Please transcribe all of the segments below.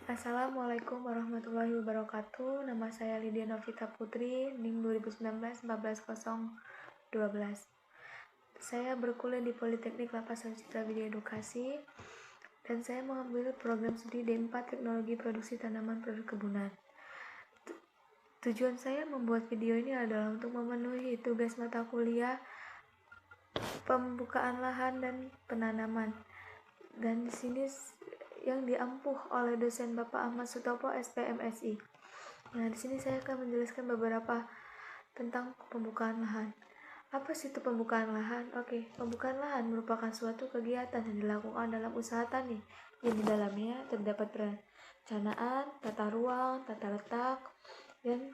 Assalamualaikum warahmatullahi wabarakatuh. Nama saya Lydia Novita Putri, NIM 2019-14012. Saya berkuliah di Politeknik Lapas Citra Widya Edukasi dan saya mengambil program studi D4 Teknologi Produksi Tanaman Produk Kebunan. Tujuan saya membuat video ini adalah untuk memenuhi tugas mata kuliah pembukaan lahan dan penanaman. Dan di sini yang diampuh oleh dosen Bapak Ahmad Sutopo SPMSI. Nah, di sini saya akan menjelaskan beberapa tentang pembukaan lahan. Apa sih itu pembukaan lahan? Oke, pembukaan lahan merupakan suatu kegiatan yang dilakukan dalam usaha tani yang di dalamnya terdapat perencanaan, tata ruang, tata letak, dan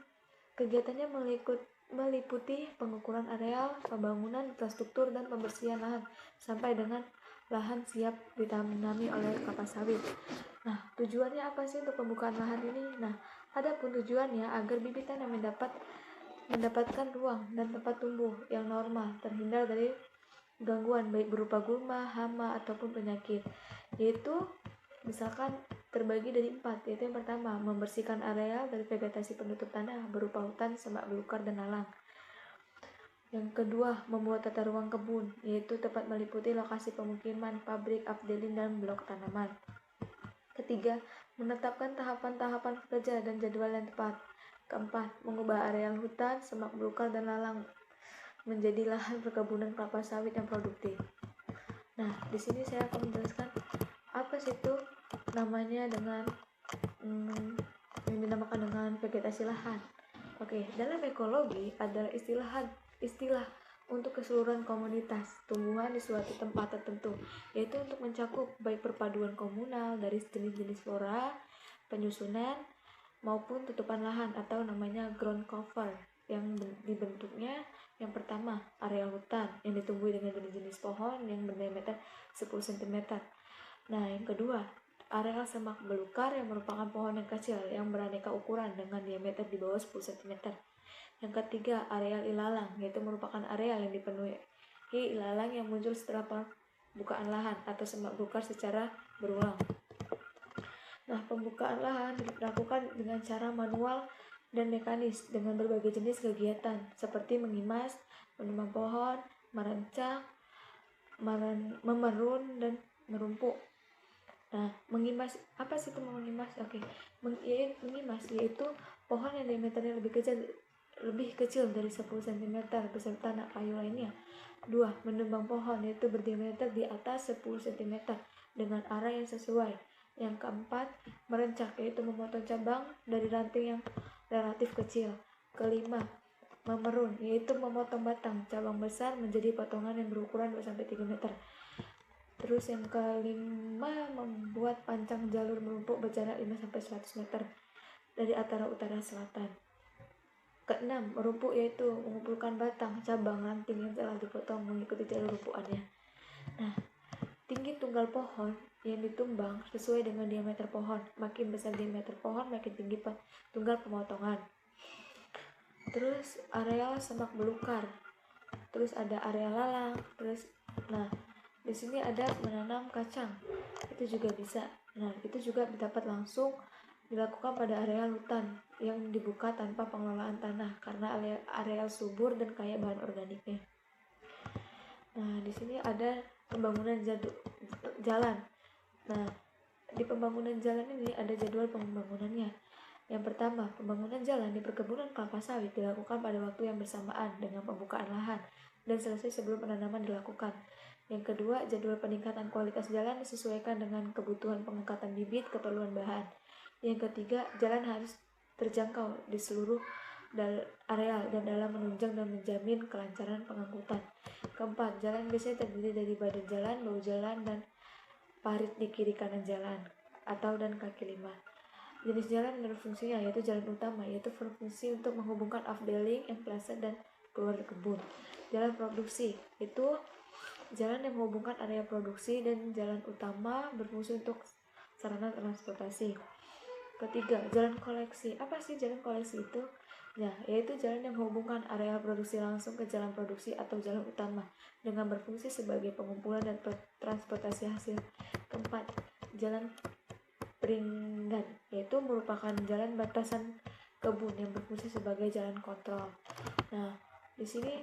kegiatannya meliputi pengukuran areal, pembangunan infrastruktur, dan pembersihan lahan sampai dengan lahan siap ditanami oleh kelapa sawit. Nah, tujuannya apa sih untuk pembukaan lahan ini? Nah, adapun tujuannya agar bibit tanam mendapatkan ruang dan tempat tumbuh yang normal, terhindar dari gangguan baik berupa gulma, hama, ataupun penyakit. Yaitu misalkan terbagi dari 4, yaitu yang pertama, membersihkan areal dari vegetasi penutup tanah berupa hutan, semak belukar, dan lalang. Yang kedua, membuat tata ruang kebun, yaitu tepat meliputi lokasi pemukiman, pabrik, updeling, dan blok tanaman. Ketiga, menetapkan tahapan-tahapan kerja dan jadwal yang tepat. Keempat, mengubah areal hutan, semak belukar, dan lalang menjadi lahan perkebunan kelapa sawit yang produktif. Nah, di sini saya akan menjelaskan apa sih itu namanya dengan yang dinamakan dengan vegetasi lahan. Oke, dalam ekologi adalah istilah untuk keseluruhan komunitas tumbuhan di suatu tempat tertentu, yaitu untuk mencakup baik perpaduan komunal dari jenis-jenis flora, penyusunan, maupun tutupan lahan atau namanya ground cover yang dibentuknya yang pertama area hutan yang ditumbuhi dengan jenis-jenis pohon yang berdiameter 10 cm. Nah, yang kedua areal semak belukar yang merupakan pohon yang kecil yang beraneka ukuran dengan diameter di bawah 10 cm. Yang ketiga areal ilalang, yaitu merupakan areal yang dipenuhi ilalang yang muncul setelah pembukaan lahan atau semak belukar secara berulang. Nah, pembukaan lahan dilakukan dengan cara manual dan mekanis dengan berbagai jenis kegiatan seperti mengimas, menebang pohon, merancang, memerun, dan merumpuk. Nah, mengimas, apa sih itu mengimas? Oke, mengimas yaitu pohon yang diameternya lebih kecil dari 10 cm beserta anak kayu lainnya. 2. Menebang pohon yaitu berdiameter di atas 10 cm dengan arah yang sesuai. Yang keempat, merencak yaitu memotong cabang dari ranting yang relatif kecil. Kelima, memerun yaitu memotong batang cabang besar menjadi potongan yang berukuran 2-3 meter. Terus yang kelima, membuat pancang jalur merumpuk berjarak 5-100 meter dari antara utara selatan. Keenam, merumpuk yaitu mengumpulkan batang, cabang, ranting yang telah dipotong mengikuti jalur rumpukannya. Nah, tinggi tunggal pohon yang ditumbang sesuai dengan diameter pohon. Makin besar diameter pohon, makin tinggi tunggal pemotongan. Terus areal semak belukar. Terus ada area lalang. Terus, nah, di sini ada menanam kacang. Itu juga bisa. Nah, itu juga dapat langsung dilakukan pada areal hutan yang dibuka tanpa pengelolaan tanah karena areal subur dan kaya bahan organiknya. Nah, di sini ada pembangunan jalan. Nah, di pembangunan jalan ini ada jadwal pembangunannya. Yang pertama, pembangunan jalan di perkebunan kelapa sawit dilakukan pada waktu yang bersamaan dengan pembukaan lahan dan selesai sebelum penanaman dilakukan. Yang kedua, jadwal peningkatan kualitas jalan disesuaikan dengan kebutuhan pengangkatan bibit, keperluan bahan. Yang ketiga, jalan harus terjangkau di seluruh areal dan dalam menunjang dan menjamin kelancaran pengangkutan. Keempat, jalan biasanya terdiri dari badan jalan, bahu jalan, dan parit di kiri kanan jalan atau dan kaki lima. Jenis jalan menurut fungsinya yaitu jalan utama, yaitu berfungsi untuk menghubungkan afdeling, emplaza, dan keluar kebun. Jalan produksi itu jalan yang menghubungkan area produksi, dan jalan utama berfungsi untuk sarana transportasi. Ketiga, jalan koleksi. Apa sih jalan koleksi itu? Ya, yaitu jalan yang menghubungkan area produksi langsung ke jalan produksi atau jalan utama dengan berfungsi sebagai pengumpulan dan transportasi hasil. Keempat, jalan jaringan, yaitu merupakan jalan batasan kebun yang berfungsi sebagai jalan kontrol. Nah, di sini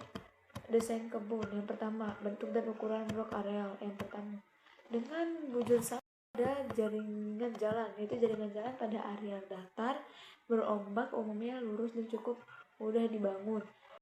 desain kebun yang pertama, bentuk dan ukuran blok areal yang pertama. Dengan bujur sama ada jaringan jalan, yaitu jaringan jalan pada areal datar berombak umumnya lurus dan cukup mudah dibangun.